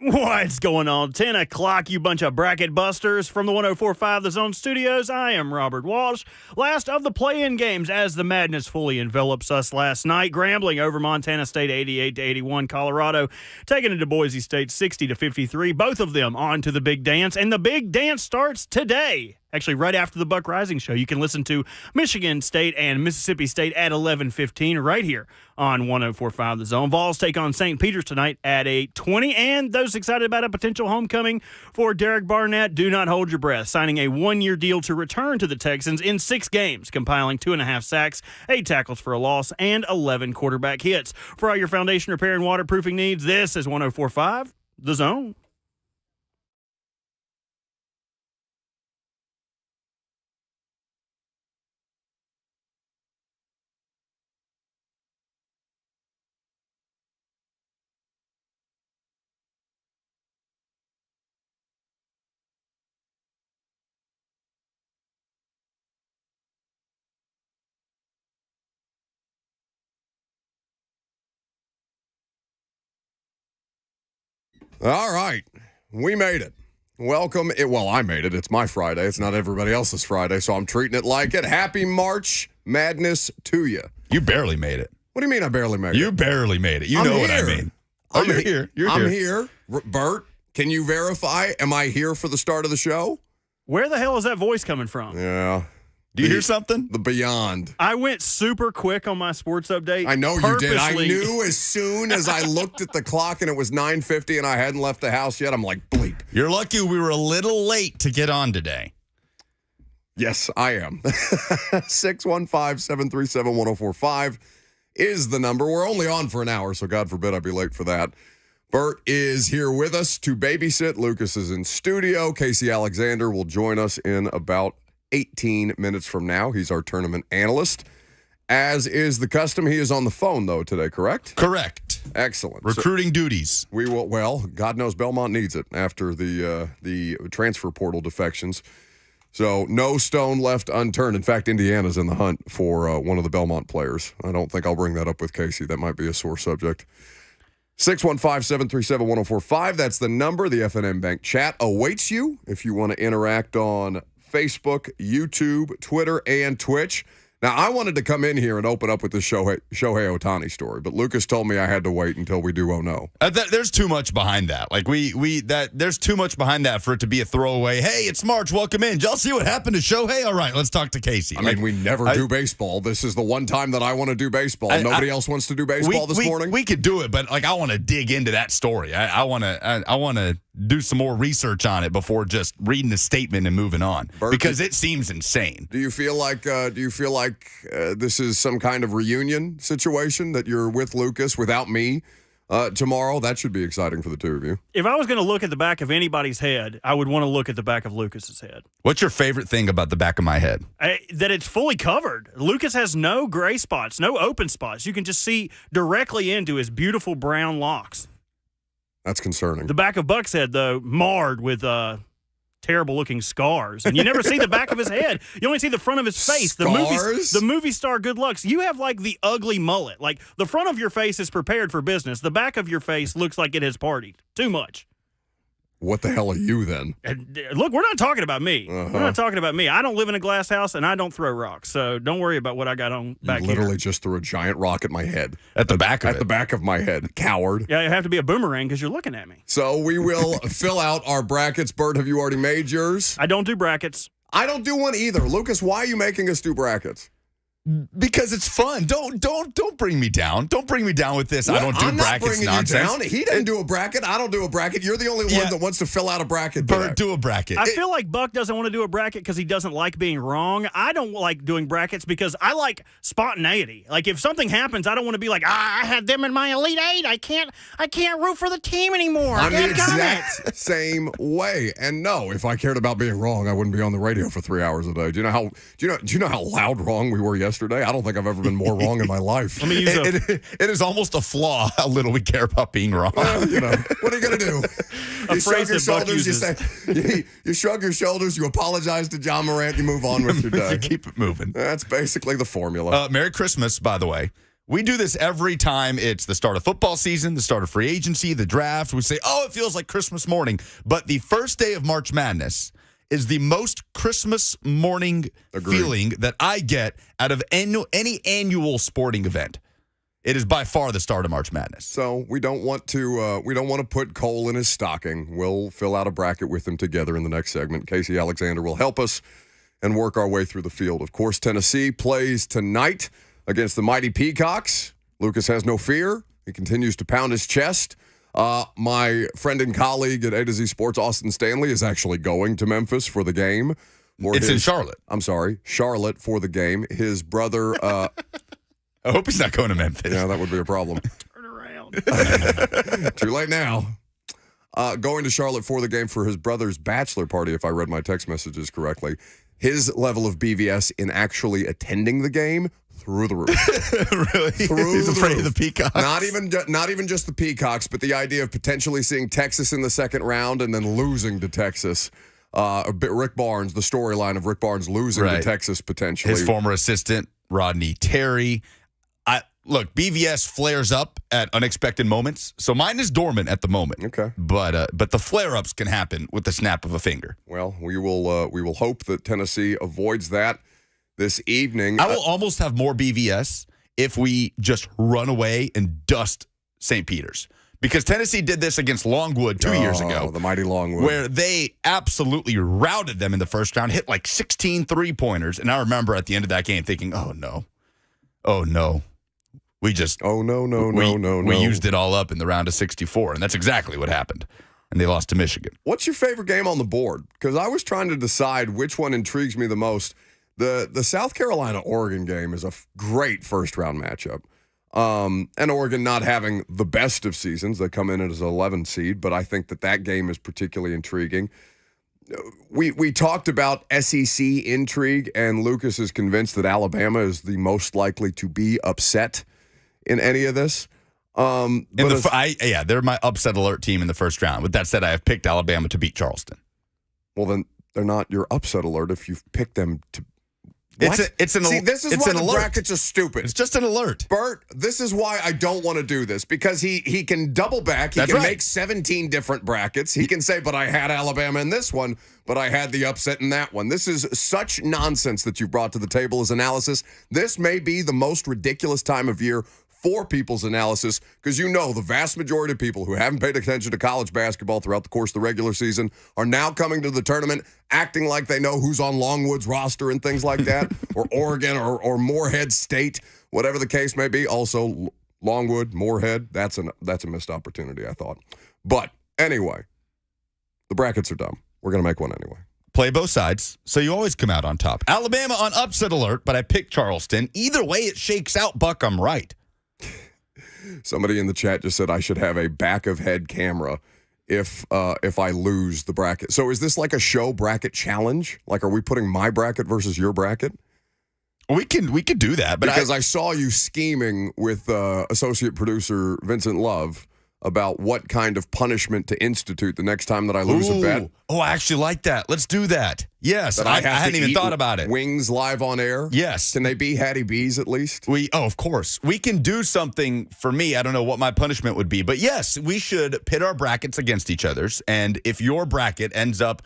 What's going on? 10 o'clock, you bunch of bracket busters. From the 104.5 The Zone Studios, I am Robert Walsh. Last of the play-in games as the madness fully envelops us last night. Grambling over Montana State 88-81. Colorado taking it to Boise State 60-53. Both of them on to the big dance. And the big dance starts today. Actually, right after the Buck Rising show, you can listen to Michigan State and Mississippi State at 11:15 right here on 104.5 The Zone. Vols take on St. Peter's tonight at 8:20. And those excited about a potential homecoming for Derek Barnett, do not hold your breath. Signing a one-year deal to return to the Texans in 6 games, compiling 2.5 sacks, 8 tackles for a loss, and 11 quarterback hits. For all your foundation repair and waterproofing needs, this is 104.5 The Zone. All right. We made it. Welcome. Well, I made it. It's my Friday. It's not everybody else's Friday, so I'm treating it like it. Happy March Madness to you. You barely made it. What do you mean I barely made it? You barely made it. You I'm know here. what I mean. Oh, you're here. You're I'm here. here. Bert, can you verify? Am I here for the start of the show? Where the hell is that voice coming from? Yeah. Do you hear something? The Beyond. I went super quick on my sports update. I know you did. I purposely. knew as soon as I looked at the clock and it was 9:50 and I hadn't left the house yet, I'm like, bleep. You're lucky we were a little late to get on today. Yes, I am. 615-737-1045 is the number. We're only on for an hour, so God forbid I be late for that. Bert is here with us to babysit. Lucas is in studio. Casey Alexander will join us in about 18 minutes from now. He's our tournament analyst. As is the custom, he is on the phone, though, today, correct? Correct. Excellent. Recruiting duties. We will, well, God knows Belmont needs it after the transfer portal defections. So no stone left unturned. In fact, Indiana's in the hunt for one of the Belmont players. I don't think I'll bring that up with Casey. That might be a sore subject. 615-737-1045. That's the number. The FNM Bank chat awaits you if you want to interact on Facebook, YouTube, Twitter, and Twitch. Now, I wanted to come in here and open up with the Shohei Ohtani story, but Lucas told me I had to wait until we do Oh No. There's too much behind that. Like there's too much behind that for it to be a throwaway. Hey, it's March. Welcome in. Did y'all see what happened to Shohei? All right, let's talk to Casey. I mean, we never do baseball. This is the one time that I want to do baseball. Nobody else wants to do baseball this morning. We could do it, but I want to dig into that story. I want to do some more research on it before just reading the statement and moving on, because it seems insane. Do you feel like this is some kind of reunion situation that you're with Lucas without me tomorrow? That should be exciting for the two of you. If I was going to look at the back of anybody's head, I would want to look at the back of Lucas's head. What's your favorite thing about the back of my head? That it's fully covered. Lucas has no gray spots, no open spots. You can just see directly into his beautiful brown locks. That's concerning. The back of Buck's head, though, marred with terrible-looking scars. And you never see the back of his head. You only see the front of his face. Scars? The movie star Good Looks. You have, like, the ugly mullet. Like, the front of your face is prepared for business. The back of your face looks like it has partied. Too much. What the hell are you then? And, look, we're not talking about me. Uh-huh. We're not talking about me. I don't live in a glass house, and I don't throw rocks. So don't worry about what I got on back You here. literally just threw a giant rock at my head. At the back of it. At the back of my head. Coward. Yeah, you have to be a boomerang because you're looking at me. So we will fill out our brackets. Bert, have you already made yours? I don't do brackets. I don't do one either. Lucas, why are you making us do brackets? Because it's fun. Don't bring me down. Don't bring me down with this. Well, I don't do I'm not brackets bringing nonsense. you down. He didn't do a bracket. I don't do a bracket. You're the only one that wants to fill out a bracket. Bert, do a bracket. I feel like Buck doesn't want to do a bracket because he doesn't like being wrong. I don't like doing brackets because I like spontaneity. Like if something happens, I don't want to be like, I had them in my Elite Eight. I can't root for the team anymore. I'm the exact same way. And no, if I cared about being wrong, I wouldn't be on the radio for 3 hours a day. Do you know how loud wrong we were yesterday? I don't think I've ever been more wrong in my life. Let me use it is almost a flaw how little we care about being wrong. Well, what are you going to do? You shrug your shoulders, you shrug your shoulders, you apologize to John Morant, you move on with your day. You keep it moving. That's basically the formula. Merry Christmas, by the way. We do this every time it's the start of football season, the start of free agency, the draft. We say, oh, it feels like Christmas morning. But the first day of March Madness is the most Christmas morning feeling that I get out of any annual sporting event. It is by far the start of March Madness. So we don't want to put coal in his stocking. We'll fill out a bracket with him together in the next segment. Casey Alexander will help us and work our way through the field. Of course, Tennessee plays tonight against the mighty Peacocks. Lucas has no fear. He continues to pound his chest. My friend and colleague at A to Z Sports, Austin Stanley, is actually going to Memphis for the game. It's in Charlotte. I'm sorry, Charlotte for the game. His brother... I hope he's not going to Memphis. Yeah, that would be a problem. Turn around. Too late now. Going to Charlotte for the game for his brother's bachelor party, if I read my text messages correctly. His level of BVS in actually attending the game, through the roof. Really? He's afraid of the Peacocks? Not even just the Peacocks, but the idea of potentially seeing Texas in the second round and then losing to Texas. Rick Barnes, the storyline of Rick Barnes losing to Texas potentially. His former assistant, Rodney Terry. Look, BVS flares up at unexpected moments, so mine is dormant at the moment. Okay, but the flare-ups can happen with the snap of a finger. Well, we will hope that Tennessee avoids that this evening. I will almost have more BVS if we just run away and dust St. Peter's, because Tennessee did this against Longwood 2 years ago, the mighty Longwood, where they absolutely routed them in the first round, hit like 16 3-pointers, and I remember at the end of that game thinking, oh no. We used it all up in the round of 64, and that's exactly what happened. And they lost to Michigan. What's your favorite game on the board? Because I was trying to decide which one intrigues me the most. The South Carolina-Oregon game is a great first-round matchup. And Oregon not having the best of seasons. They come in as an 11 seed, but I think that game is particularly intriguing. We talked about SEC intrigue, and Lucas is convinced that Alabama is the most likely to be upset in any of this. They're my upset alert team in the first round. With that said, I have picked Alabama to beat Charleston. Well, then they're not your upset alert if you've picked them to. It's an See, this is it's why an the alert. brackets are stupid. It's just an alert. Bert, this is why I don't want to do this, because he can double back. He can make 17 different brackets. He can say, but I had Alabama in this one, but I had the upset in that one. This is such nonsense that you've brought to the table as analysis. This may be the most ridiculous time of year for people's analysis, because the vast majority of people who haven't paid attention to college basketball throughout the course of the regular season are now coming to the tournament acting like they know who's on Longwood's roster and things like that, or Oregon or Morehead State, whatever the case may be. Also, Longwood, Morehead, that's a missed opportunity, I thought. But anyway, the brackets are dumb. We're going to make one anyway. Play both sides, so you always come out on top. Alabama on upset alert, but I picked Charleston. Either way it shakes out, Buck, I'm right. Somebody in the chat just said I should have a back of head camera if I lose the bracket. So is this like a show bracket challenge? Like, are we putting my bracket versus your bracket? We could do that, but because I saw you scheming with associate producer Vincent Love about what kind of punishment to institute the next time that I lose a bet. Oh, I actually like that. Let's do that. Yes, I hadn't even thought about it. Wings live on air? Yes. Can they be Hattie B's at least? Of course. We can do something for me. I don't know what my punishment would be, but yes, we should pit our brackets against each other's, and if your bracket ends up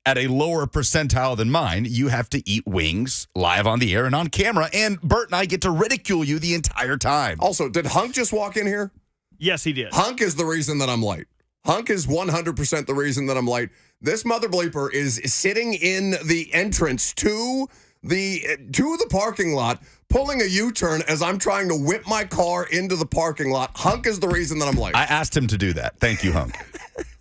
at a lower percentile than mine, you have to eat wings live on the air and on camera, and Bert and I get to ridicule you the entire time. Also, did Hunk just walk in here? Yes, he did. Hunk is the reason that I'm late. Hunk is 100% the reason that I'm late. This mother bleeper is sitting in the entrance to the parking lot, pulling a U-turn as I'm trying to whip my car into the parking lot. Hunk is the reason that I'm late. I asked him to do that. Thank you, Hunk.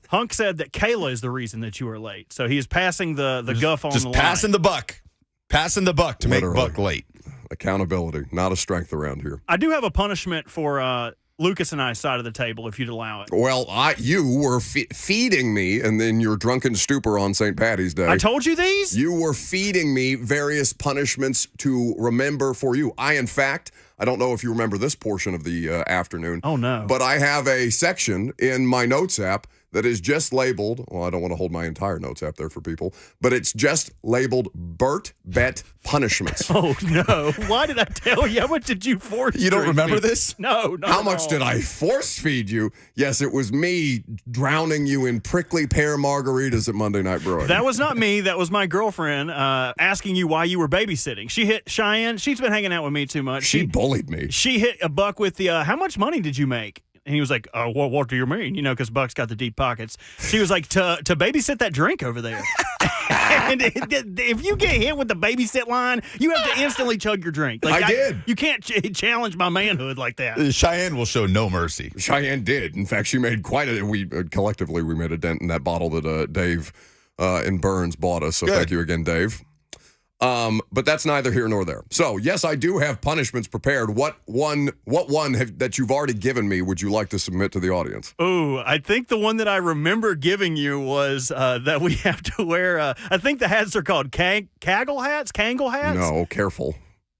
Hunk said that Kayla is the reason that you were late. So he is passing the guff on the line. Just passing the buck. Passing the buck to Literally. make Buck late. Accountability, not a strength around here. I do have a punishment for Lucas and I's side of the table, if you'd allow it. Well, you were feeding me, and then your drunken stupor on St. Patty's Day. I told you these? You were feeding me various punishments to remember for you. In fact, I don't know if you remember this portion of the afternoon. Oh, no. But I have a section in my notes app that is just labeled, well, I don't want to hold my entire notes app there for people, but it's just labeled Bert Bet Punishments. Oh, no. Why did I tell you? How much did you force You don't feed remember me? this? No, no. How much did I force feed you? Yes, it was me drowning you in prickly pear margaritas at Monday Night Brewing. That was not me. That was my girlfriend asking you why you were babysitting. She hit Cheyenne. She's been hanging out with me too much. She bullied me. She hit a Buck with the, how much money did you make? And he was like, what do you mean? You know, because Buck's got the deep pockets. She was like, to babysit that drink over there. And if you get hit with the babysit line, you have to instantly chug your drink. Like, I did. You can't challenge my manhood like that. Cheyenne will show no mercy. Cheyenne did. In fact, she made quite a, collectively, we made a dent in that bottle that Dave in Burns bought us. So Good. Thank you again, Dave. But that's neither here nor there. So, yes, I do have punishments prepared. What one that you've already given me would you like to submit to the audience? Oh, I think the one that I remember giving you was that we have to wear, I think the hats are called Kaggle hats? Kangle hats? No, careful.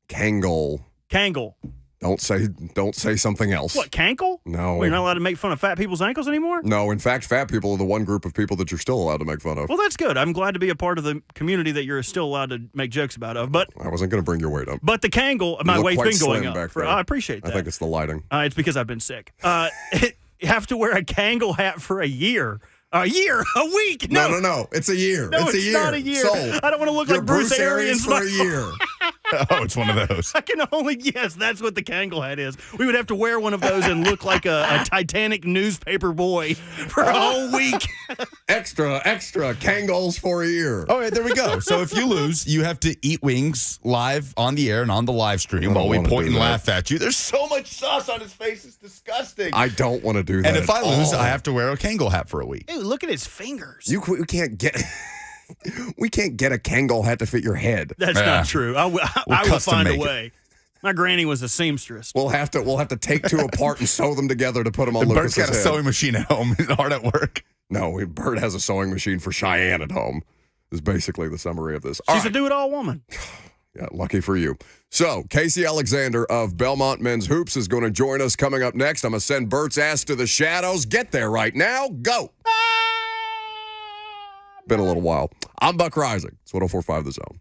Kangle. Kangle. Don't say something else. What, cankle? No. Well, you're not allowed to make fun of fat people's ankles anymore? No, in fact, fat people are the one group of people that you're still allowed to make fun of. Well, that's good. I'm glad to be a part of the community that you're still allowed to make jokes about. But I wasn't going to bring your weight up. But the Kangle, my look weight's quite been going slim up. back there. I appreciate that. I think it's the lighting. It's because I've been sick. You have to wear a Kangle hat for a year. A year? A week? No. It's a year. No, it's a year. not a year. Sold. I don't want to look You're like Bruce Arians for a year. Oh, it's one of those. I can only guess that's what the Kangle hat is. We would have to wear one of those and look like a Titanic newspaper boy for a whole week. Extra Kangles for a year. All right, there we go. So if you lose, you have to eat wings live on the air and on the live stream while we wanna point do and that. laugh at you. There's so much sauce on his face. It's disgusting. I don't want to do that. And if I at lose, all. I have to wear a Kangle hat for a week. Dude, look at his fingers. We can't get. We can't get a Kangol hat to fit your head. That's Yeah. not true. I will custom find a make it. way. My granny was a seamstress. We'll have to take two apart and sew them together to put them on Bert's Lucas's got a head. sewing machine at home. He's hard at work. No, Bert has a sewing machine for Cheyenne at home. Is basically the summary of this. All She's right. a do-it-all woman. Yeah, lucky for you. So, Casey Alexander of Belmont Men's Hoops is going to join us coming up next. I'm going to send Bert's ass to the shadows. Get there right now. Go. Been a little while. I'm Buck Rising. It's 104.5 The Zone.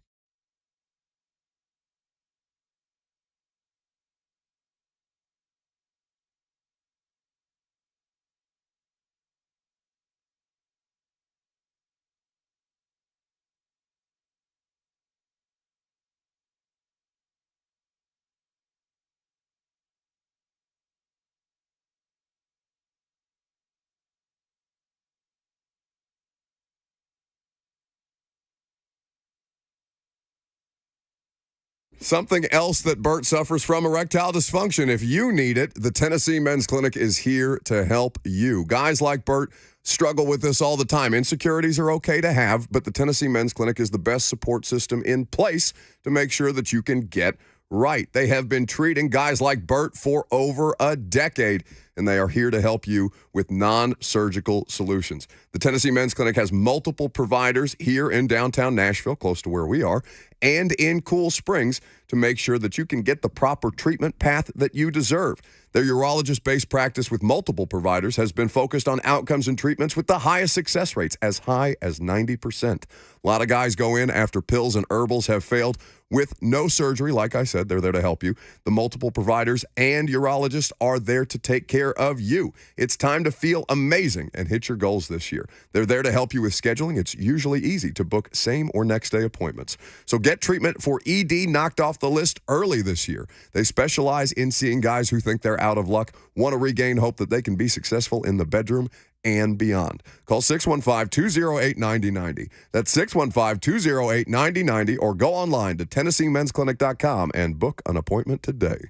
Something else that Bert suffers from, erectile dysfunction. If you need it, the Tennessee Men's Clinic is here to help you. Guys like Bert struggle with this all the time. Insecurities are okay to have, but the Tennessee Men's Clinic is the best support system in place to make sure that you can get right. They have been treating guys like Bert for over a decade, and they are here to help you with non-surgical solutions. The Tennessee Men's Clinic has multiple providers here in downtown Nashville, close to where we are, and in Cool Springs to make sure that you can get the proper treatment path that you deserve. Their urologist-based practice with multiple providers has been focused on outcomes and treatments with the highest success rates, as high as 90%. A lot of guys go in after pills and herbals have failed with no surgery. Like I said, they're there to help you. The multiple providers and urologists are there to take care of you. It's time to feel amazing and hit your goals this year. They're there to help you with scheduling. It's usually easy to book same or next day appointments. So get treatment for ED knocked off the list early this year. They specialize in seeing guys who think they're out of luck, want to regain hope that they can be successful in the bedroom and beyond. Call 615-208-9090. That's 615-208-9090 or go online to TennesseeMen'sClinic.com and book an appointment today.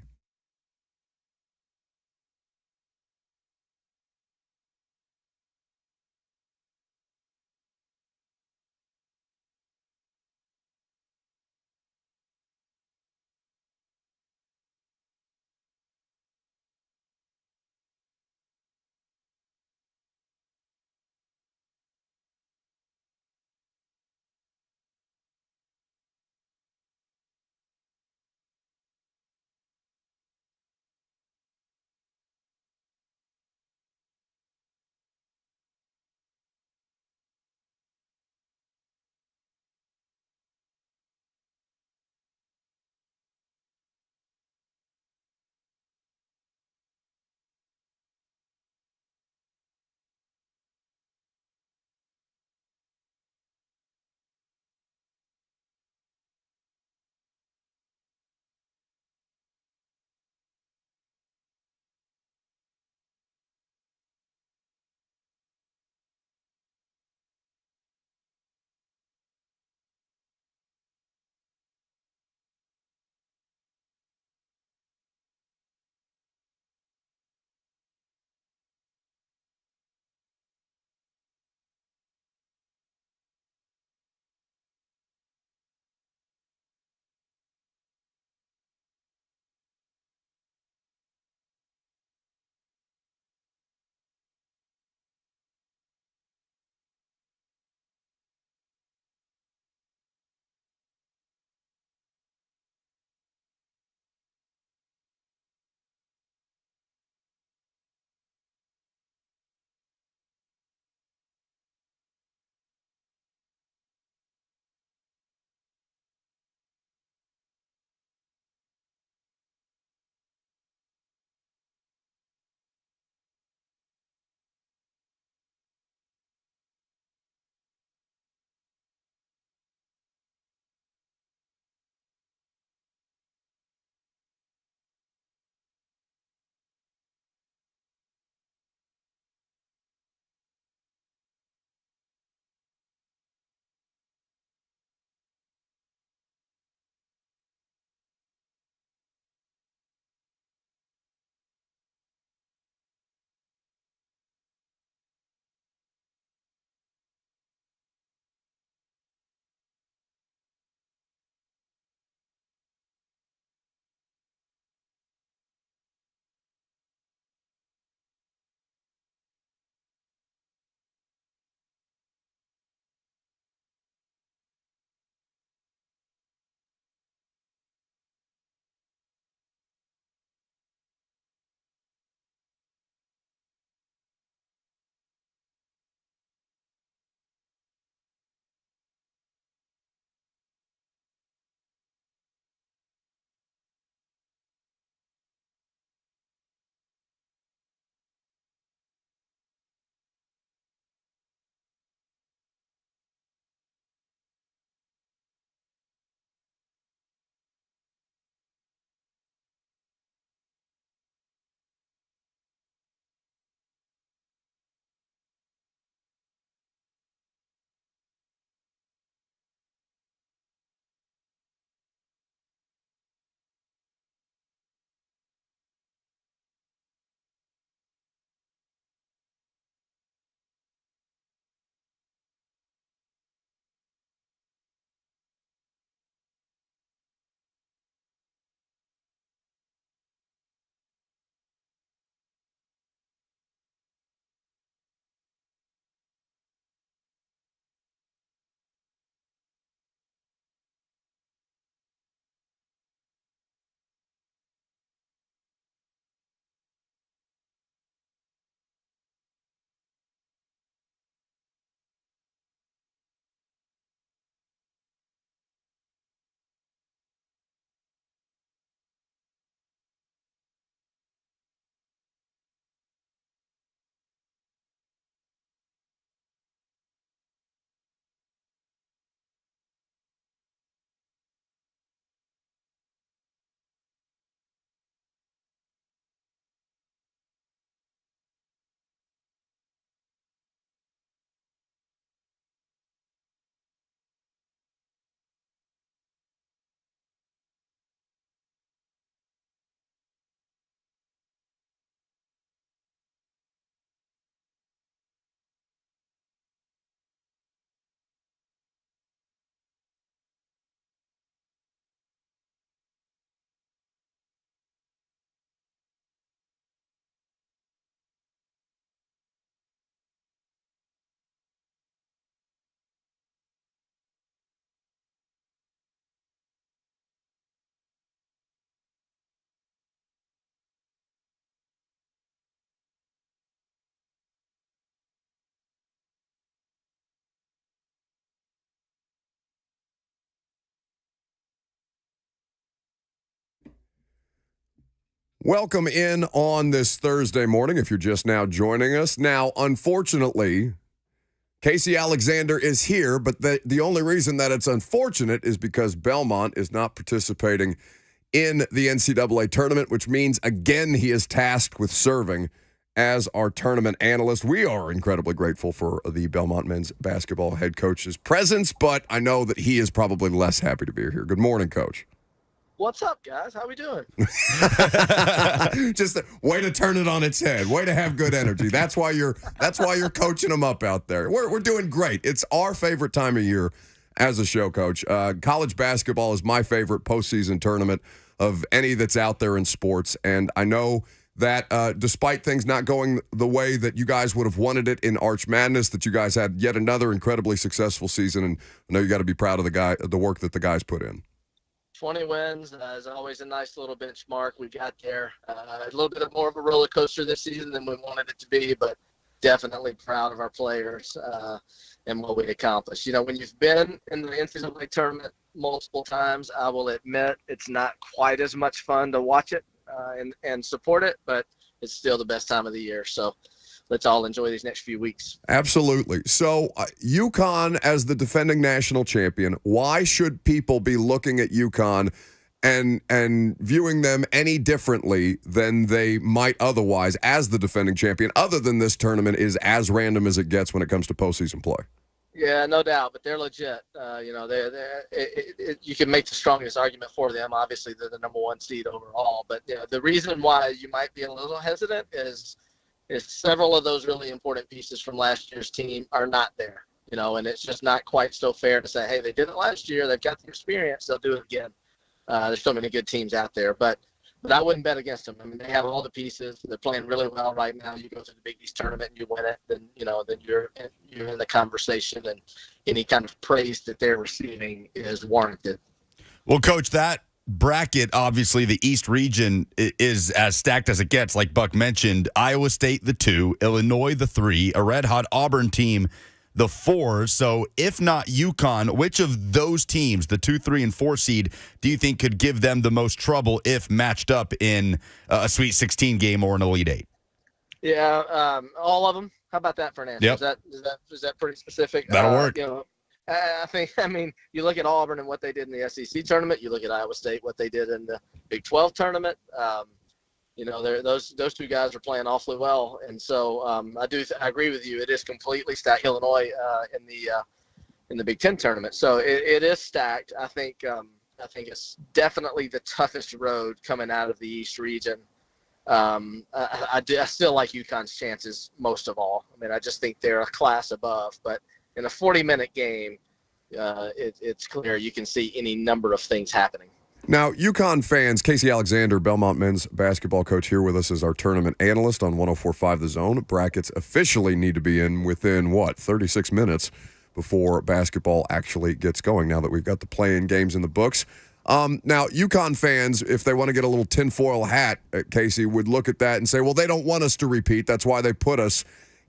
Welcome in on this Thursday morning if you're just now joining us. Now, unfortunately, Casey Alexander is here, but the only reason that it's unfortunate is because Belmont is not participating in the NCAA tournament, which means, again, he is tasked with serving as our tournament analyst. We are incredibly grateful for the Belmont men's basketball head coach's presence, but I know that he is probably less happy to be here. Good morning, Coach. What's up, guys? How we doing? Just a way to turn it on its head. Way to have good energy. That's why you're coaching them up out there. We're doing great. It's our favorite time of year as a show, Coach. College basketball is my favorite postseason tournament of any that's out there in sports, and I know that despite things not going the way that you guys would have wanted it in Arch Madness, that you guys had yet another incredibly successful season, and I know you got to be proud of the work that the guys put in. 20 wins is always a nice little benchmark. We got there. A little bit more of a roller coaster this season than we wanted it to be, but definitely proud of our players and what we accomplished. You know, when you've been in the NCAA tournament multiple times, I will admit it's not quite as much fun to watch it and support it, but it's still the best time of the year. So let's all enjoy these next few weeks. Absolutely. So UConn as the defending national champion, why should people be looking at UConn and viewing them any differently than they might otherwise as the defending champion, other than this tournament is as random as it gets when it comes to postseason play? Yeah, no doubt, but they're legit. You know, you can make the strongest argument for them. Obviously, they're the number one seed overall. But you know, the reason why you might be a little hesitant is several of those really important pieces from last year's team are not there. You know, and it's just not quite so fair to say, hey, they did it last year. They've got the experience. They'll do it again. There's so many good teams out there, but I wouldn't bet against them. I mean, they have all the pieces. They're playing really well right now. You go to the Big East tournament and you win it, then you're in the conversation, and any kind of praise that they're receiving is warranted. Well, Coach, that bracket, obviously the East region is as stacked as it gets. Like Buck mentioned, Iowa State the 2, Illinois the 3, a red-hot Auburn team the 4. So if not UConn, which of those teams, the 2, 3, and 4 seed, do you think could give them the most trouble if matched up in a Sweet 16 game or an Elite 8? Yeah, all of them. How about that for an answer? Yep. Is that pretty specific? That'll work. You know, I mean, you look at Auburn and what they did in the SEC tournament. You look at Iowa State, what they did in the Big 12 tournament. You know, those two guys are playing awfully well, and so I agree with you. It is completely stacked. Illinois in the Big 10 tournament, so it is stacked. I think it's definitely the toughest road coming out of the East region. I still like UConn's chances most of all. I mean, I just think they're a class above. But in a 40-minute game, it's clear you can see any number of things happening. Now, UConn fans, Casey Alexander, Belmont men's basketball coach, here with us as our tournament analyst on 104.5 The Zone. Brackets officially need to be in within, 36 minutes before basketball actually gets going, now that we've got the play-in games in the books. Now, UConn fans, if they want to get a little tinfoil hat, Casey, would look at that and say, well, they don't want us to repeat. That's why they put us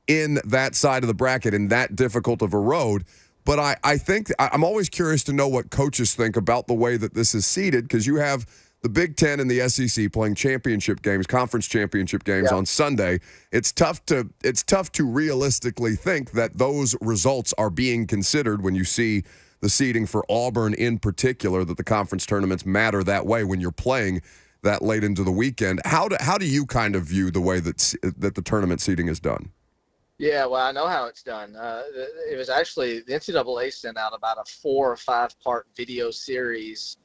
in that side of the bracket, in that difficult of a road. But I think I'm always curious to know what coaches think about the way that this is seeded, because you have the Big Ten and the SEC playing championship games, conference championship games on Sunday. It's tough to realistically think that those results are being considered when you see the seeding for Auburn in particular, that the conference tournaments matter that way when you're playing that late into the weekend. How do you kind of view the way that the tournament seeding is done? Yeah, well, I know how it's done. It was actually the NCAA sent out about a 4 or 5 part video series,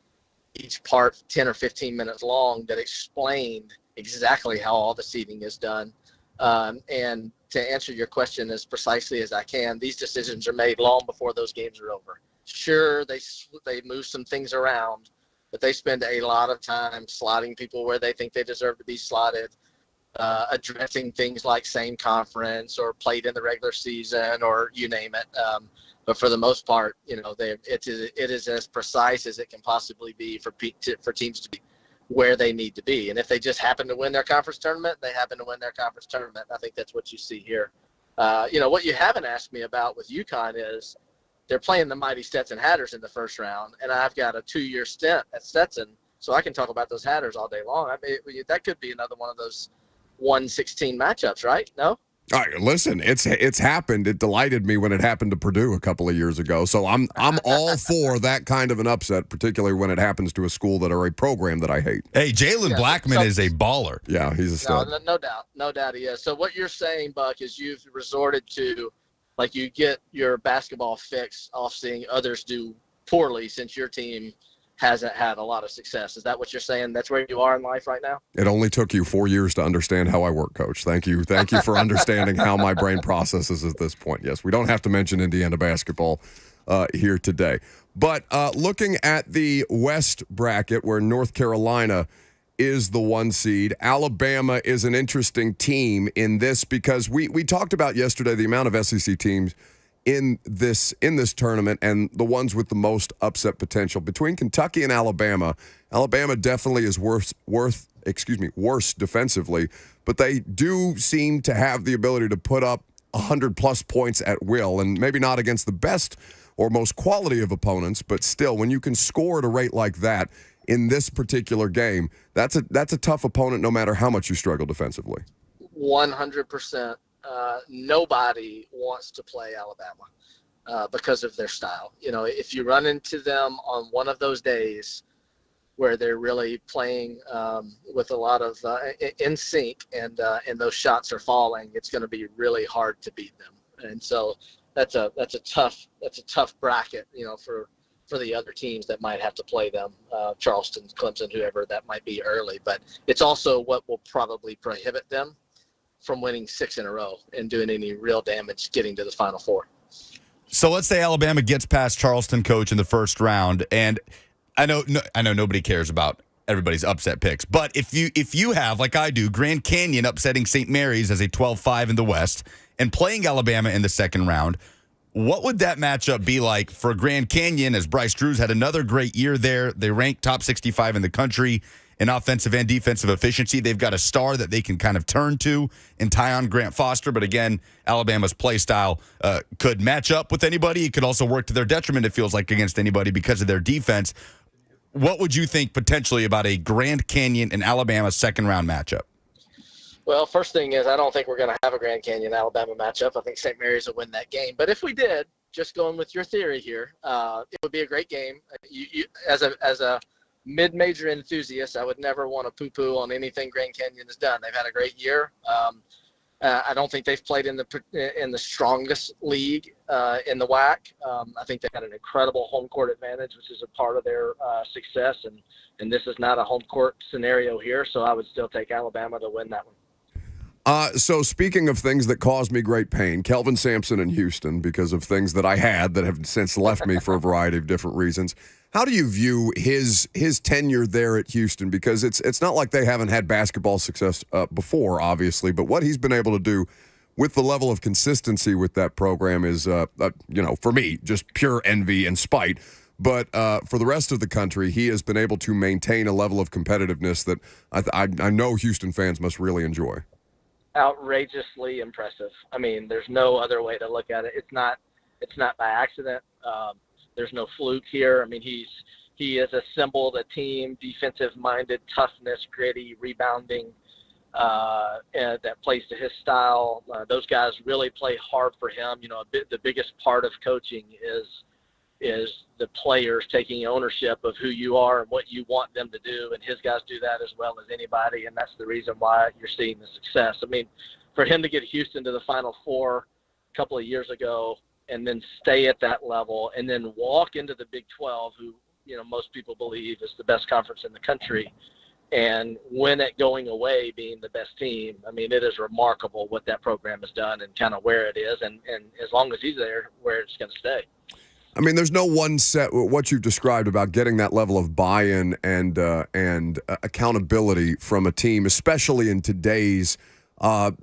each part 10 or 15 minutes long, that explained exactly how all the seeding is done. And to answer your question as precisely as I can, these decisions are made long before those games are over. Sure, they move some things around, but they spend a lot of time slotting people where they think they deserve to be slotted, addressing things like same conference or played in the regular season or you name it. But for the most part, you know, it is as precise as it can possibly be for teams to be where they need to be. And if they just happen to win their conference tournament, they happen to win their conference tournament. I think that's what you see here. You know, what you haven't asked me about with UConn is they're playing the mighty Stetson Hatters in the first round, and I've got a 2-year stint at Stetson So I can talk about those Hatters all day long. I mean, that could be another one of those 1-16 matchups, right? No? All right, listen, it's happened. It delighted me when it happened to Purdue a couple of years ago. So I'm all for that kind of an upset, particularly when it happens to a school that are a program that I hate. Hey, Jalen Blackman is a baller. Yeah, he's a stud. No doubt he is. So what you're saying, Buck, is you've resorted to, like, you get your basketball fix off seeing others do poorly since your team hasn't had a lot of success. Is that what you're saying? That's where you are in life right now? It only took you 4 years to understand how I work, Coach. Thank you for understanding how my brain processes at this point. Yes, we don't have to mention Indiana basketball here today. But looking at the West bracket where North Carolina is the 1 seed, Alabama is an interesting team in this because we talked about yesterday the amount of SEC teams in this tournament and the ones with the most upset potential. Between Kentucky and Alabama definitely is worse defensively, but they do seem to have the ability to put up 100+ points at will, and maybe not against the best or most quality of opponents, but still, when you can score at a rate like that in this particular game, that's a tough opponent no matter how much you struggle defensively. 100%. Nobody wants to play Alabama because of their style. You know, if you run into them on one of those days where they're really playing with a lot of in sync and those shots are falling, it's going to be really hard to beat them. And so that's a tough bracket, you know, for the other teams that might have to play them, Charleston, Clemson, whoever that might be early. But it's also what will probably prohibit them from winning 6 in a row and doing any real damage getting to the Final Four. So let's say Alabama gets past Charleston, Coach, in the first round, and I know nobody cares about everybody's upset picks, but if you have, like I do, Grand Canyon upsetting St. Mary's as a 12-5 in the West and playing Alabama in the second round, what would that matchup be like for Grand Canyon, as Bryce Drews had another great year there? They rank top 65 in the country in offensive and defensive efficiency. They've got a star that they can kind of turn to in Tyon Grant Foster. But again, Alabama's play style could match up with anybody. It could also work to their detriment, it feels like, against anybody because of their defense. What would you think potentially about a Grand Canyon and Alabama second-round matchup? Well, first thing is I don't think we're going to have a Grand Canyon-Alabama matchup. I think St. Mary's will win that game. But if we did, just going with your theory here, it would be a great game. You as a mid-major enthusiast, I would never want to poo-poo on anything Grand Canyon has done. They've had a great year. I don't think they've played in the strongest league in the WAC. I think they've got an incredible home court advantage, which is a part of their success. And this is not a home court scenario here, so I would still take Alabama to win that one. So speaking of things that caused me great pain, Kelvin Sampson in Houston, because of things that I had that have since left me for a variety of different reasons. How do you view his tenure there at Houston? Because it's not like they haven't had basketball success before, obviously, but what he's been able to do with the level of consistency with that program is, for me, just pure envy and spite. But for the rest of the country, he has been able to maintain a level of competitiveness that I know Houston fans must really enjoy. Outrageously impressive. I mean, there's no other way to look at it. It's not by accident. There's no fluke here. I mean, he has assembled a team, defensive-minded, toughness, gritty, rebounding, and that plays to his style. Those guys really play hard for him. You know, the biggest part of coaching is the players taking ownership of who you are and what you want them to do, and his guys do that as well as anybody, and that's the reason why you're seeing the success. I mean, for him to get Houston to the Final Four a couple of years ago and then stay at that level and then walk into the Big 12, who, you know, most people believe is the best conference in the country, and win it going away being the best team. I mean, it is remarkable what that program has done and kind of where it is, and as long as he's there, where it's going to stay. I mean, there's no one set, what you've described about getting that level of buy-in and accountability from a team, especially in today's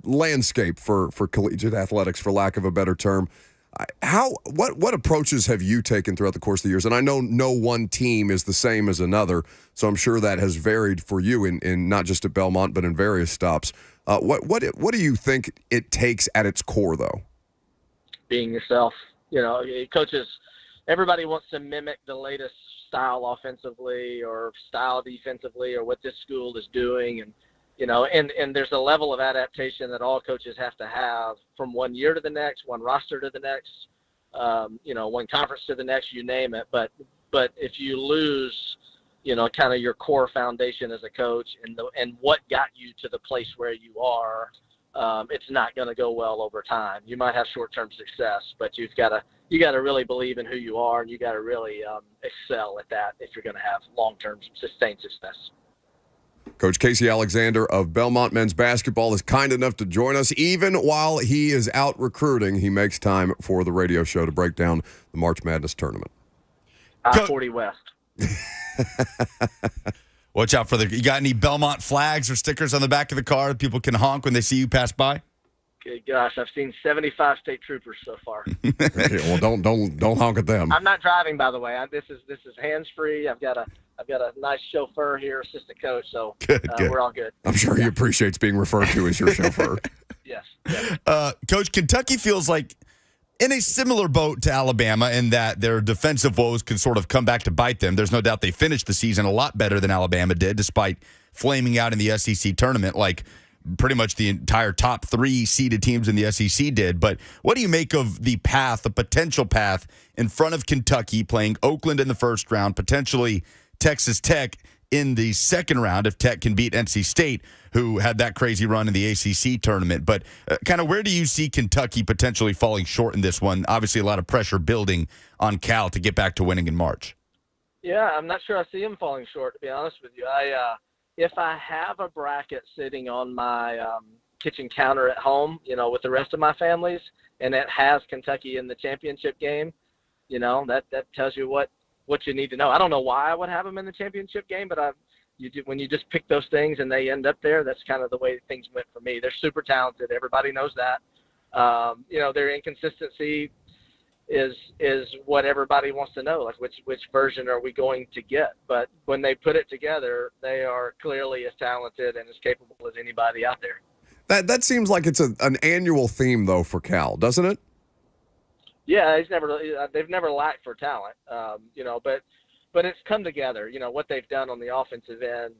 landscape for collegiate athletics, for lack of a better term. What approaches have you taken throughout the course of the years? And I know no one team is the same as another, so I'm sure that has varied for you in not just at Belmont, but in various stops. What do you think it takes at its core, though? Being yourself. You know, coaches, everybody wants to mimic the latest style offensively or style defensively or what this school is doing. And, you know, and there's a level of adaptation that all coaches have to have from one year to the next, one roster to the next, you know, one conference to the next, you name it. But if you lose, you know, kind of your core foundation as a coach and what got you to the place where you are, it's not going to go well over time. You might have short-term success, but you got to really believe in who you are, and you got to really excel at that if you're going to have long-term sustained success. Coach Casey Alexander of Belmont men's basketball is kind enough to join us. Even while he is out recruiting, he makes time for the radio show to break down the March Madness tournament. I-40 West. Watch out for you got any Belmont flags or stickers on the back of the car that people can honk when they see you pass by? Okay, gosh, I've seen 75 state troopers so far. Okay, well, don't honk at them. I'm not driving, by the way. This is hands-free. I've got a nice chauffeur here, assistant coach, so good. We're all good. I'm sure he appreciates being referred to as your chauffeur. Yes. Coach, Kentucky feels like in a similar boat to Alabama in that their defensive woes can sort of come back to bite them. There's no doubt they finished the season a lot better than Alabama did, despite flaming out in the SEC tournament like pretty much the entire top 3 seeded teams in the SEC did. But what do you make of the potential path in front of Kentucky playing Oakland in the first round, potentially Texas Tech in the second round if Tech can beat NC State, who had that crazy run in the ACC tournament? But kind of where do you see Kentucky potentially falling short in this one? Obviously, a lot of pressure building on Cal to get back to winning in March. Yeah, I'm not sure I see them falling short, to be honest with you. If I have a bracket sitting on my kitchen counter at home, you know, with the rest of my families, and it has Kentucky in the championship game, you know, that tells you what you need to know. I don't know why I would have them in the championship game, but when you just pick those things and they end up there, that's kind of the way things went for me. They're super talented. Everybody knows that. You know, their inconsistency is what everybody wants to know, like which version are we going to get? But when they put it together, they are clearly as talented and as capable as anybody out there. That seems like it's an annual theme, though, for Cal, doesn't it? Yeah, they've never lacked for talent, you know, but it's come together. You know, what they've done on the offensive end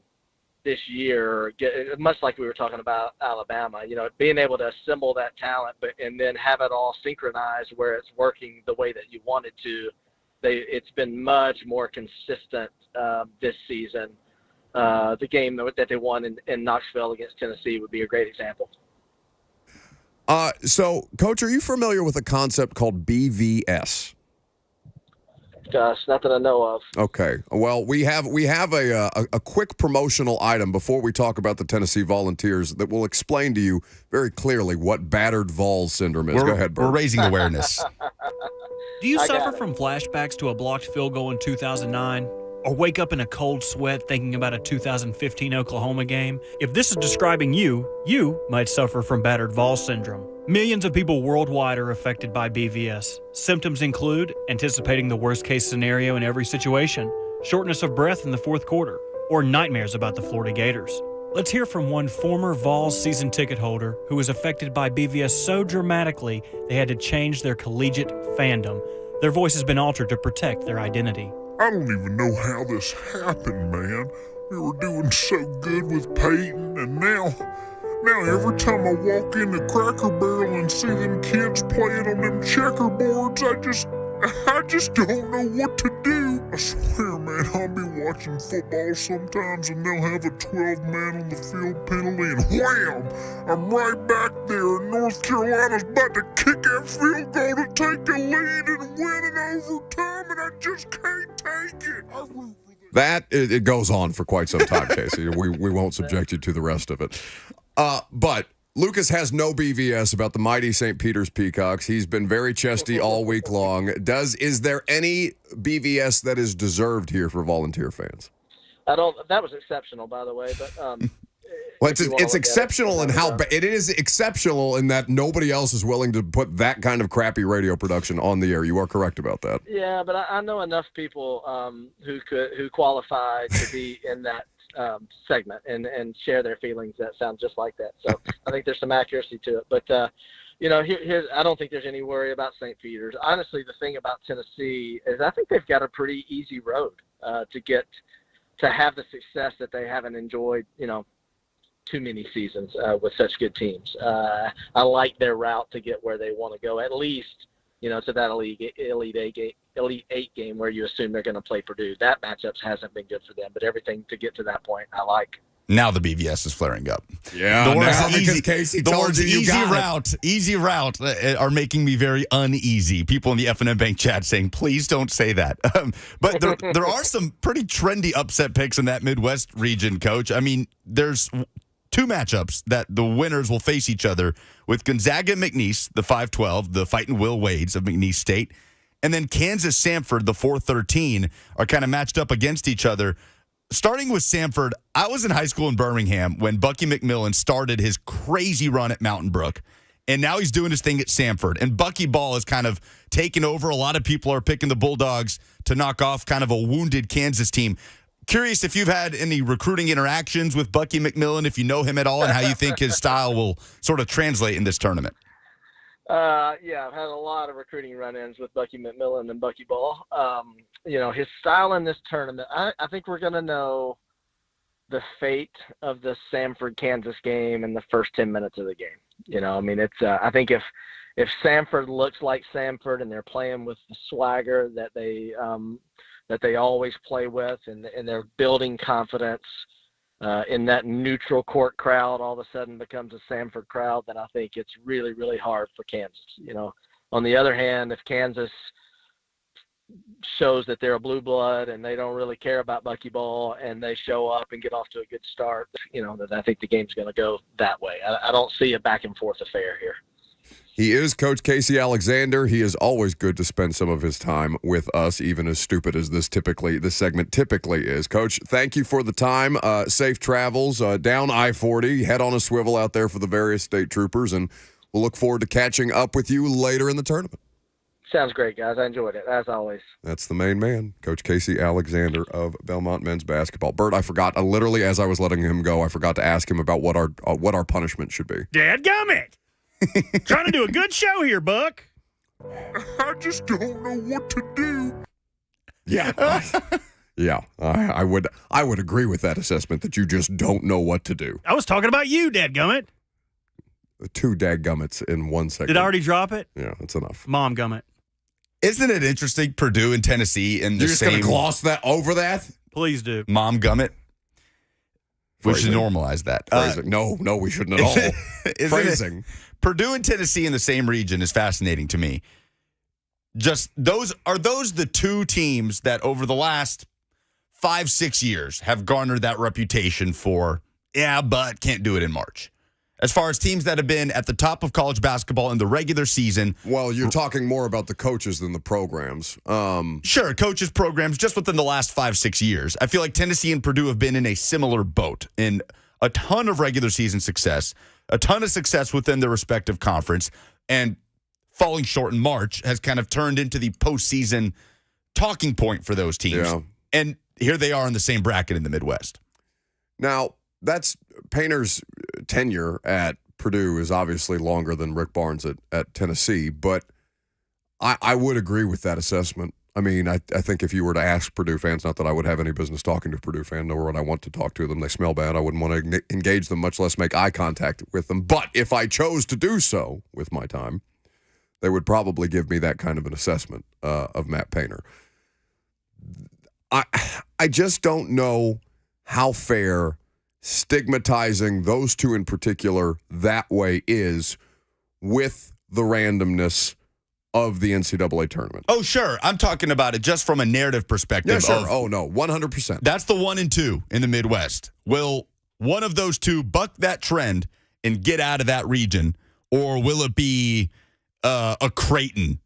this year, much like we were talking about Alabama, you know, being able to assemble that talent and then have it all synchronized where it's working the way that you want it to. It's been much more consistent this season. The game that they won in Knoxville against Tennessee would be a great example. So, Coach, are you familiar with a concept called BVS? Gosh, not that I know of. Okay. Well, we have a quick promotional item before we talk about the Tennessee Volunteers that will explain to you very clearly what battered Vols syndrome is. Go ahead, Bert. We're raising awareness. Do you suffer from flashbacks to a blocked field goal in 2009? Or wake up in a cold sweat thinking about a 2015 Oklahoma game? If this is describing you might suffer from battered Vols syndrome. Millions of people worldwide are affected by BVS. Symptoms include anticipating the worst-case scenario in every situation, shortness of breath in the fourth quarter, or nightmares about the Florida Gators. Let's hear from one former Vols season ticket holder who was affected by BVS so dramatically they had to change their collegiate fandom. Their voice has been altered to protect their identity. I don't even know how this happened, man. We were doing so good with Peyton, and now every time I walk into Cracker Barrel and see them kids playing on them checkerboards, I just don't know what to do. I swear, man, I'll be watching football sometimes and they'll have a 12-man on the field penalty and wham! I'm right back there and North Carolina's about to kick that field goal to take a lead and win in overtime and I just can't take it. I root for That, it goes on for quite some time, Casey. We won't subject you to the rest of it. But Lucas has no BVS about the mighty St. Peter's Peacocks. He's been very chesty all week long. Is there any BVS that is deserved here for Volunteer fans? That was exceptional, by the way, but well, it's exceptional in how it is exceptional in that nobody else is willing to put that kind of crappy radio production on the air. You are correct about that. Yeah, but I know enough people who qualify to be in that segment and share their feelings that sound just like that. So I think there's some accuracy to it. But I don't think there's any worry about St. Peter's. Honestly, the thing about Tennessee is I think they've got a pretty easy road to have the success that they haven't enjoyed, too many seasons with such good teams. I like their route to get where they want to go, at least, to that Elite Eight game where you assume they're going to play Purdue. That matchup hasn't been good for them, but everything to get to that point, I like. Now the BVS is flaring up. Yeah, because Casey told you easy route are making me very uneasy. People in the F&M Bank chat saying, please don't say that. But there are some pretty trendy upset picks in that Midwest region, Coach. I mean, there's two matchups that the winners will face each other with Gonzaga and McNeese, the 5-12, the Fightin' Will Wades of McNeese State, and then Kansas-Samford, the 4-13, are kind of matched up against each other. Starting with Samford, I was in high school in Birmingham when Bucky McMillan started his crazy run at Mountain Brook, and now he's doing his thing at Samford. And Bucky Ball has kind of taken over. A lot of people are picking the Bulldogs to knock off kind of a wounded Kansas team. Curious if you've had any recruiting interactions with Bucky McMillan, if you know him at all, and how you think his style will sort of translate in this tournament. Yeah, I've had a lot of recruiting run-ins with Bucky McMillan and Bucky Ball. His style in this tournament, I think we're going to know the fate of the Samford-Kansas game in the first 10 minutes of the game. I think if Samford looks like Samford and they're playing with the swagger that they always play with and they're building confidence, in that neutral court crowd all of a sudden becomes a Samford crowd, then I think it's really, really hard for Kansas. On the other hand, if Kansas shows that they're a blue blood and they don't really care about Bucky Ball and they show up and get off to a good start, then I think the game's going to go that way. I don't see a back and forth affair here. He is Coach Casey Alexander. He is always good to spend some of his time with us, even as stupid as this segment typically is. Coach, thank you for the time. Safe travels down I-40. Head on a swivel out there for the various state troopers, and we'll look forward to catching up with you later in the tournament. Sounds great, guys. I enjoyed it, as always. That's the main man, Coach Casey Alexander of Belmont men's basketball. Bert, I forgot, literally as I was letting him go, I forgot to ask him about what our punishment should be. Dadgummit! Trying to do a good show here, Buck. I just don't know what to do. Yeah. I would agree with that assessment that you just don't know what to do. I was talking about you, Dadgummit. Two dadgummits in one segment. Did I already drop it? Yeah, that's enough. Mom gummit. Isn't it interesting, Purdue and Tennessee in the You're just same... going to gloss that over that? Please do. Mom gummit? We should normalize that. No, we shouldn't at all. Phrasing. Purdue and Tennessee in the same region is fascinating to me. Just those the two teams that over the last 5-6 years have garnered that reputation for, but can't do it in March. As far as teams that have been at the top of college basketball in the regular season. Well, you're talking more about the coaches than the programs. Sure, coaches, programs, just within the last 5-6 years. I feel like Tennessee and Purdue have been in a similar boat in a ton of regular season success, a ton of success within their respective conference, and falling short in March has kind of turned into the postseason talking point for those teams. Yeah. And here they are in the same bracket in the Midwest. Now, that's Painter's tenure at Purdue is obviously longer than Rick Barnes at Tennessee, but I would agree with that assessment. I mean, I think if you were to ask Purdue fans, not that I would have any business talking to a Purdue fan, nor would I want to talk to them. They smell bad. I wouldn't want to engage them, much less make eye contact with them. But if I chose to do so with my time, they would probably give me that kind of an assessment of Matt Painter. I just don't know how fair stigmatizing those two in particular that way is with the randomness of the NCAA tournament. Oh, sure. I'm talking about it just from a narrative perspective. Yeah, sure. Oh, no, 100%. That's the 1 and 2 in the Midwest. Will one of those two buck that trend and get out of that region, or will it be a Creighton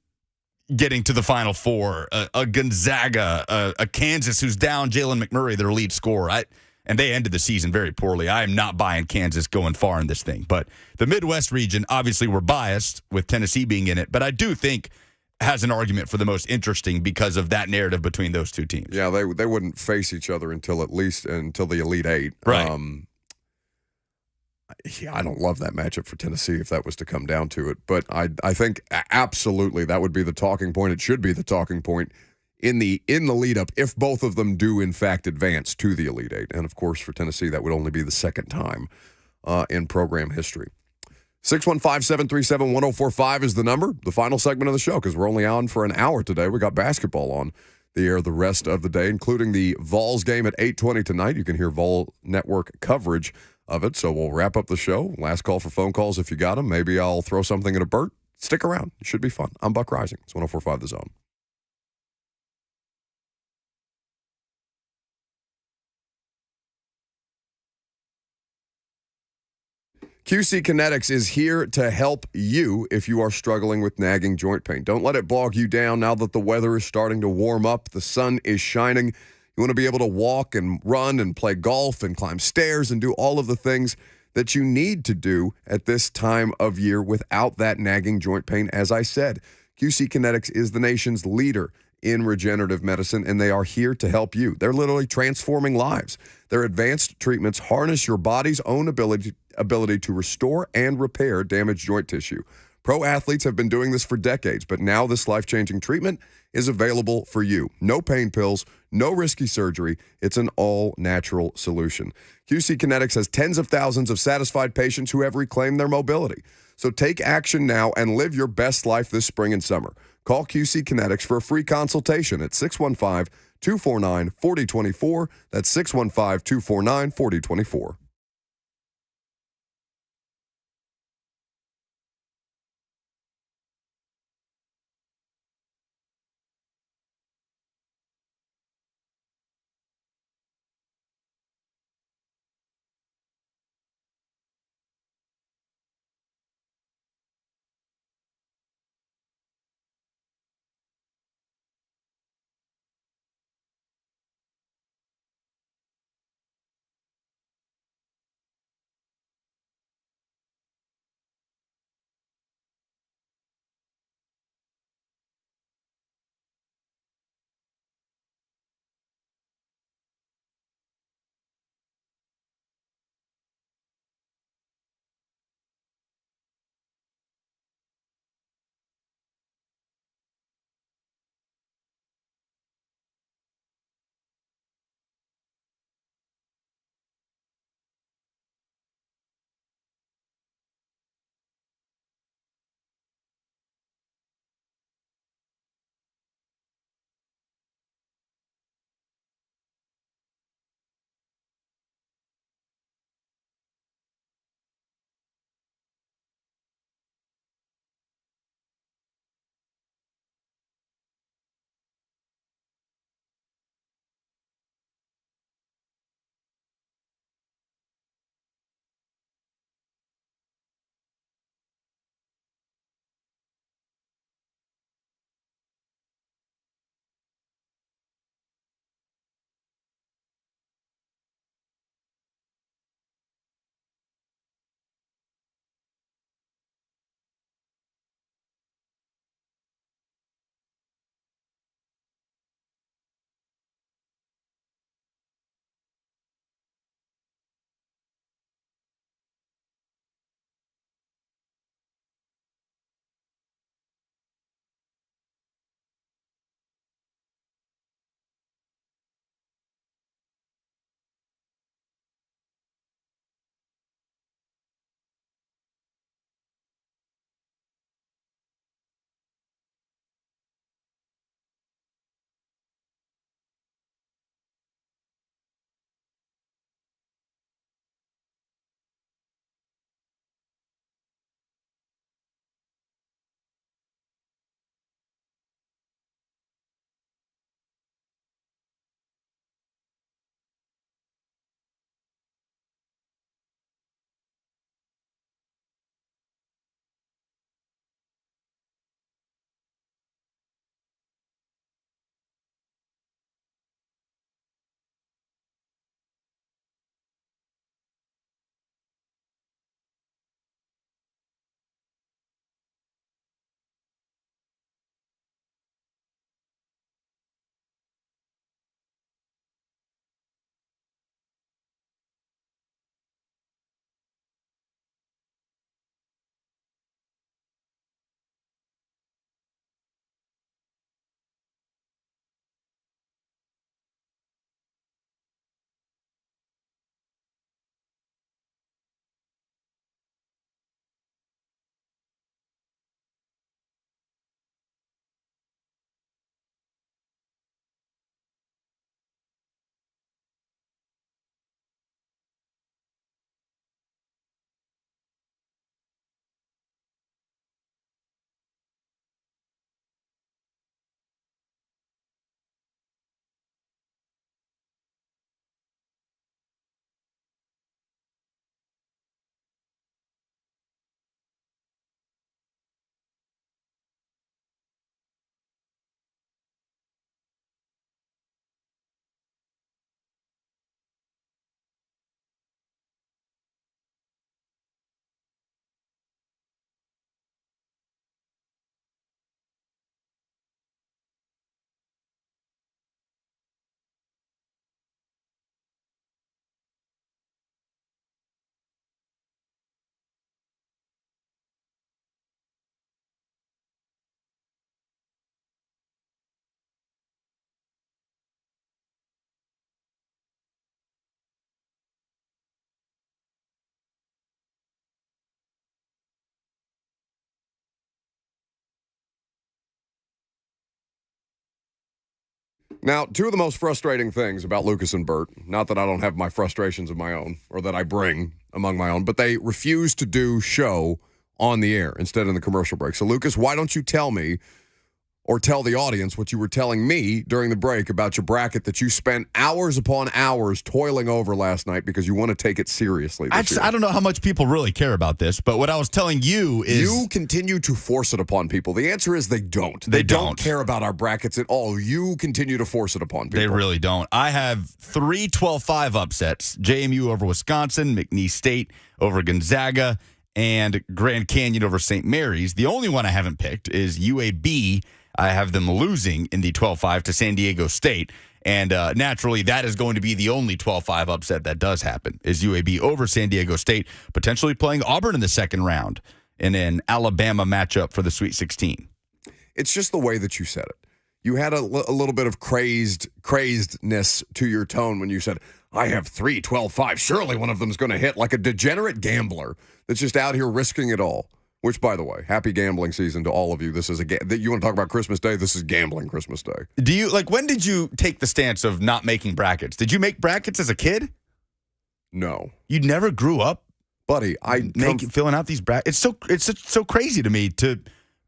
getting to the Final Four, a Gonzaga, a Kansas who's down Jalen McMurray, their lead scorer? And they ended the season very poorly. I am not buying Kansas going far in this thing. But the Midwest region, obviously we're biased with Tennessee being in it, but I do think has an argument for the most interesting because of that narrative between those two teams. Yeah, they wouldn't face each other until the Elite Eight. Right. Yeah, I don't love that matchup for Tennessee if that was to come down to it. But I think absolutely that would be the talking point. It should be the talking point in the lead up if both of them do in fact advance to the Elite Eight. And of course, for Tennessee, that would only be the second time in program history. 615-737-1045 is the number, the final segment of the show, because we're only on for an hour today. We got basketball on the air the rest of the day, including the Vols game at 8:20 tonight. You can hear Vol Network coverage of it. So we'll wrap up the show. Last call for phone calls if you got them. Maybe I'll throw something at a Burt. Stick around. It should be fun. I'm Buck Rising. It's 104.5 The Zone. QC Kinetics is here to help you if you are struggling with nagging joint pain. Don't let it bog you down now that the weather is starting to warm up. The sun is shining. You want to be able to walk and run and play golf and climb stairs and do all of the things that you need to do at this time of year without that nagging joint pain. As I said, QC Kinetics is the nation's leader in regenerative medicine, and they are here to help you. They're literally transforming lives. Their advanced treatments harness your body's own ability to restore and repair damaged joint tissue. Pro athletes have been doing this for decades, but now this life-changing treatment is available for you. No pain pills, no risky surgery. It's an all-natural solution. QC Kinetics has tens of thousands of satisfied patients who have reclaimed their mobility. So take action now and live your best life this spring and summer. Call QC Kinetics for a free consultation at 615-249-4024. That's 615-249-4024. Now, two of the most frustrating things about Lucas and Bert, not that I don't have my frustrations of my own or that I bring among my own, but they refuse to do show on the air instead in the commercial break. So, Lucas, why don't you tell me or tell the audience what you were telling me during the break about your bracket that you spent hours upon hours toiling over last night because you want to take it seriously this year? I don't know how much people really care about this, but what I was telling you is... You continue to force it upon people. The answer is they don't. They don't care about our brackets at all. You continue to force it upon people. They really don't. I have 3 12-5 upsets. JMU over Wisconsin, McNeese State over Gonzaga, and Grand Canyon over St. Mary's. The only one I haven't picked is UAB. I have them losing in the 12-5 to San Diego State. And naturally, that is going to be the only 12-5 upset that does happen, is UAB over San Diego State, potentially playing Auburn in the second round in an Alabama matchup for the Sweet 16. It's just the way that you said it. You had a little bit of crazedness to your tone when you said, I have 3 12-5. Surely one of them is going to hit, like a degenerate gambler that's just out here risking it all. Which, by the way, happy gambling season to all of you. This is you want to talk about Christmas Day? This is gambling Christmas Day. Do you when did you take the stance of not making brackets? Did you make brackets as a kid? No, You never grew up, buddy. filling out these brackets. It's so crazy to me to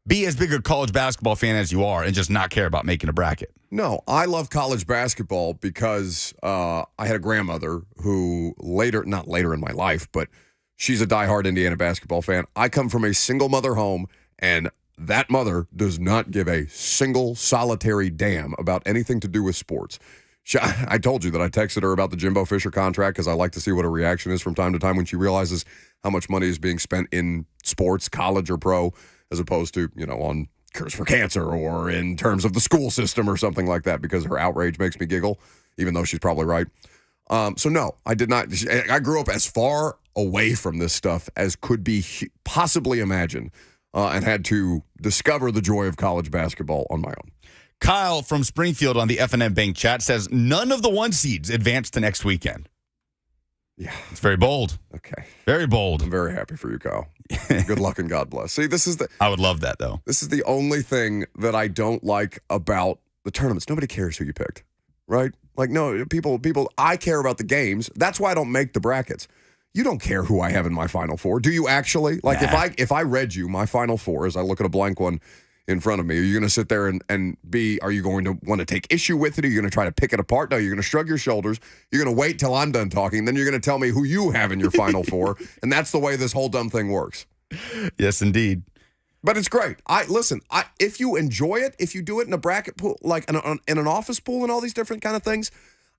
be as big a college basketball fan as you are and just not care about making a bracket. No, I love college basketball because I had a grandmother who not later in my life, but she's a diehard Indiana basketball fan. I come from a single mother home, and that mother does not give a single solitary damn about anything to do with sports. I told you that I texted her about the Jimbo Fisher contract because I like to see what her reaction is from time to time when she realizes how much money is being spent in sports, college or pro, as opposed to, on Cures for Cancer or in terms of the school system or something like that, because her outrage makes me giggle, even though she's probably right. So no, I did not. I grew up as far away from this stuff as could be possibly imagined, and had to discover the joy of college basketball on my own. Kyle from Springfield on the FNM Bank chat says none of the 1 seeds advance to next weekend. Yeah. It's very bold. Okay. Very bold. I'm very happy for you, Kyle. Good luck and God bless. See, I would love that, though. This is the only thing that I don't like about the tournaments. Nobody cares who you picked, right? Like, no, people, I care about the games. That's why I don't make the brackets. You don't care who I have in my Final Four. Do you actually? Like, Nah. if I read you my Final Four as I look at a blank one in front of me, are you going to sit there are you going to want to take issue with it? Are you going to try to pick it apart? No, you're going to shrug your shoulders. You're going to wait till I'm done talking. Then you're going to tell me who you have in your Final Four. And that's the way this whole dumb thing works. Yes, indeed. But it's great. If you enjoy it, if you do it in a bracket pool, like in an office pool and all these different kind of things,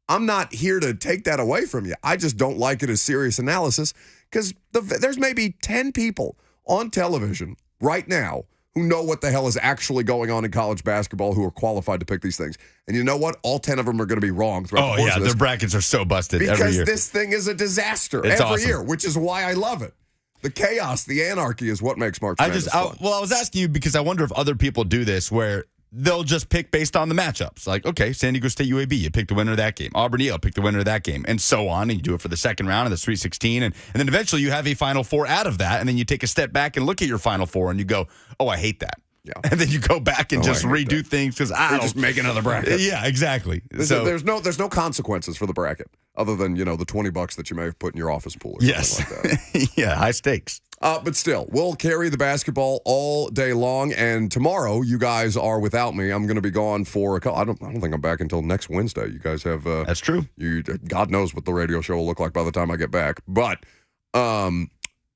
I'm not here to take that away from you. I just don't like it as serious analysis because there's maybe 10 people on television right now who know what the hell is actually going on in college basketball who are qualified to pick these things. And you know what? All 10 of them are going to be wrong throughout the course of this. Their brackets are so busted every year. Because this thing is a disaster It's every awesome. year, which is why I love it. The chaos, the anarchy is what makes March Madness fun. I was asking you because I wonder if other people do this where they'll just pick based on the matchups. Like, okay, San Diego State UAB, you pick the winner of that game. Auburn Yale, pick the winner of that game, and so on. And you do it for the second round of the Sweet 16. And then eventually you have a Final Four out of that. And then you take a step back and look at your Final Four and you go, oh, I hate that. Yeah. And then you go back and just redo things because just make another bracket. Yeah, exactly. There's no consequences for the bracket other than, the $20 that you may have put in your office pool or something like that. Yeah, high stakes. But still, we'll carry the basketball all day long. And tomorrow, you guys are without me. I'm going to be gone for a couple. I don't think I'm back until next Wednesday. You guys have. That's true. God knows what the radio show will look like by the time I get back. But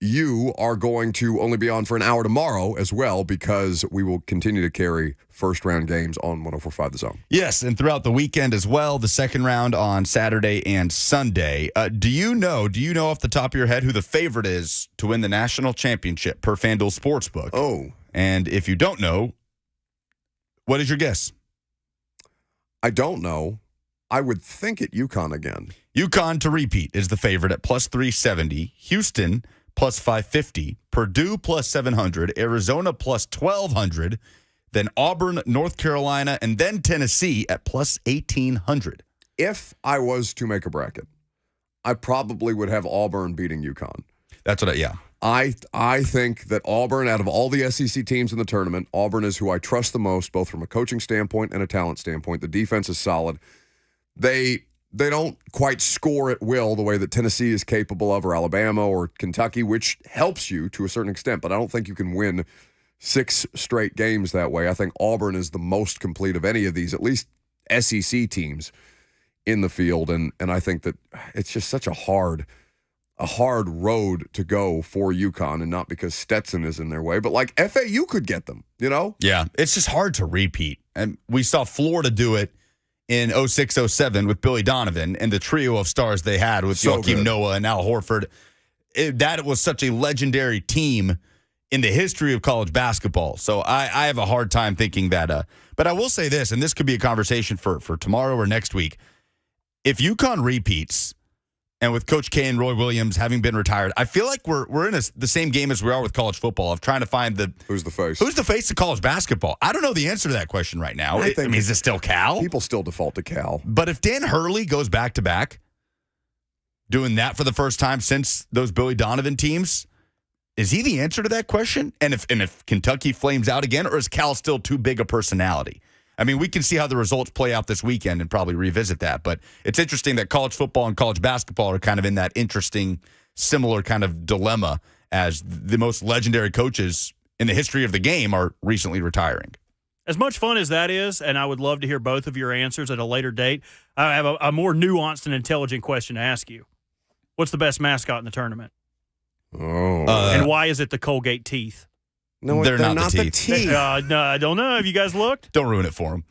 you are going to only be on for an hour tomorrow as well because we will continue to carry first-round games on 104.5 The Zone. Yes, and throughout the weekend as well, the second round on Saturday and Sunday. Do you know off the top of your head who the favorite is to win the national championship per FanDuel Sportsbook? Oh. And if you don't know, what is your guess? I don't know. I would think it UConn again. UConn to repeat is the favorite at plus 370. Houston plus 550. Purdue plus 700. Arizona plus 1,200. Then Auburn, North Carolina, and then Tennessee at plus 1,800. If I was to make a bracket, I probably would have Auburn beating UConn. That's what I think that Auburn, out of all the SEC teams in the tournament, Auburn is who I trust the most, both from a coaching standpoint and a talent standpoint. The defense is solid. They don't quite score at will the way that Tennessee is capable of, or Alabama or Kentucky, which helps you to a certain extent, but I don't think you can win 6 straight games that way. I think Auburn is the most complete of any of these, at least SEC teams in the field, and I think that it's just such a hard road to go for UConn, and not because Stetson is in their way, but like FAU could get them, you know? Yeah, it's just hard to repeat. And we saw Florida do it in 06-07 with Billy Donovan and the trio of stars they had with Joakim Noah and Al Horford. That was such a legendary team in the history of college basketball. So I have a hard time thinking that. But I will say this, and this could be a conversation for tomorrow or next week. If UConn repeats, and with Coach K and Roy Williams having been retired, I feel like we're in the same game as we are with college football of trying to find who's the face. Who's the face of college basketball? I don't know the answer to that question right now. I mean, is it still Cal? People still default to Cal. But if Dan Hurley goes back-to-back, doing that for the first time since those Billy Donovan teams, is he the answer to that question? And if Kentucky flames out again, or is Cal still too big a personality? I mean, we can see how the results play out this weekend and probably revisit that. But it's interesting that college football and college basketball are kind of in that interesting, similar kind of dilemma as the most legendary coaches in the history of the game are recently retiring. As much fun as that is, and I would love to hear both of your answers at a later date, I have a more nuanced and intelligent question to ask you. What's the best mascot in the tournament? Oh. And why is it the Colgate teeth? No, they're not the teeth. No, I don't know. Have you guys looked? Don't ruin it for them.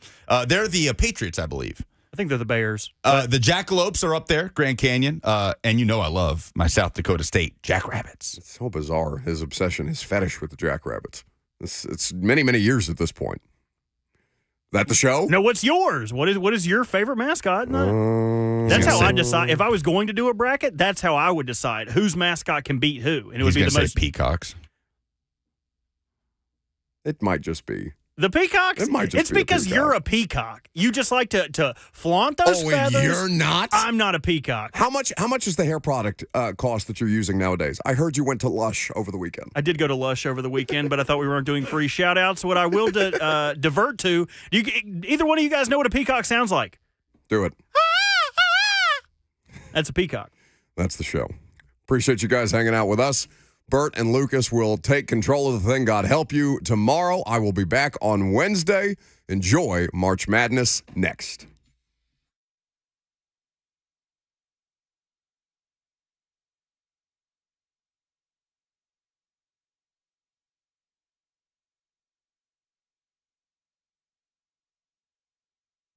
They're the Patriots, I believe. I think they're the Bears. The Jackalopes are up there, Grand Canyon. And you know I love my South Dakota State Jackrabbits. It's so bizarre, his obsession, his fetish with the Jackrabbits. It's many, many years at this point. That the show? No, what's yours? What is your favorite mascot? That's how I decide. If I was going to do a bracket, that's how I would decide whose mascot can beat who. And it would be the most peacocks. It might just be. The peacocks? It might just it's be because you're a peacock. You just like to flaunt those feathers. And you're not? I'm not a peacock. How much is the hair product cost that you're using nowadays? I heard you went to Lush over the weekend. I did go to Lush over the weekend, but I thought we weren't doing free shout-outs. What I will divert to, either one of you guys know what a peacock sounds like? Do it. That's a peacock. That's the show. Appreciate you guys hanging out with us. Bert and Lucas will take control of the thing. God help you tomorrow. I will be back on Wednesday. Enjoy March Madness next.